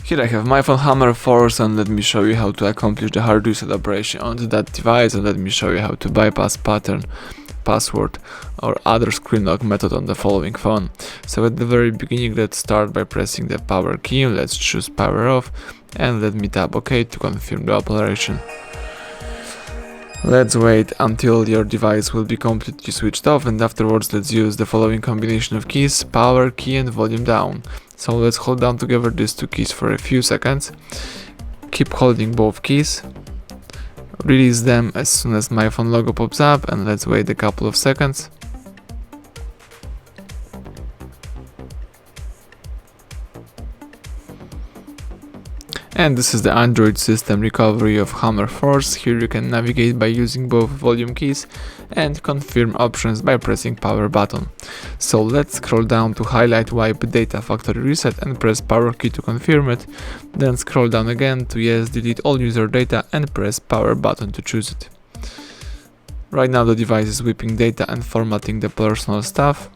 Here I have my phone Hammer Force, and let me show you how to accomplish the hard reset operation onto that device, and let me show you how to bypass pattern, password or other screen lock method on the following phone. So at the very beginning, let's start by pressing the power key. Let's choose power off and let me tap OK to confirm the operation. Let's wait until your device will be completely switched off, and afterwards let's use the following combination of keys: power key and volume down. So let's hold down together these two keys for a few seconds. Keep holding both keys. Release them as soon as my phone logo pops up, and let's wait a couple of seconds. And this is the Android system recovery of Hammer Force. Here you can navigate by using both volume keys and confirm options by pressing power button. So let's scroll down to highlight wipe data factory reset and press power key to confirm it. Then scroll down again to yes, delete all user data and press power button to choose it. Right now the device is wiping data and formatting the personal stuff.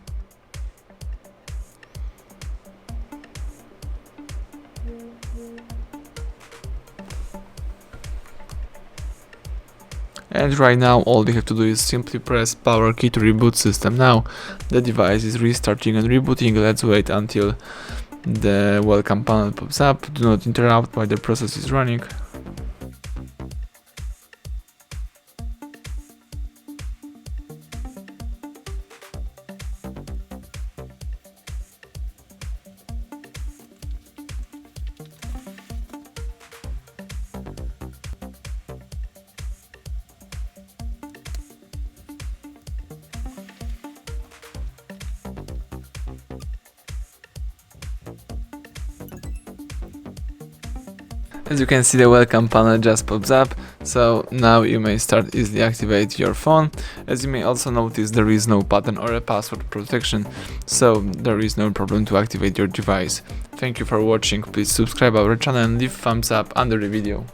And right now all you have to do is simply press power key to reboot system. Now the device is restarting and rebooting. Let's wait until the welcome panel pops up. Do not interrupt while the process is running. As you can see, the welcome panel just pops up, so now you may start easily activate your phone. As you may also notice, there is no pattern or a password protection, so there is no problem to activate your device. Thank you for watching. Please subscribe our channel and leave thumbs up under the video.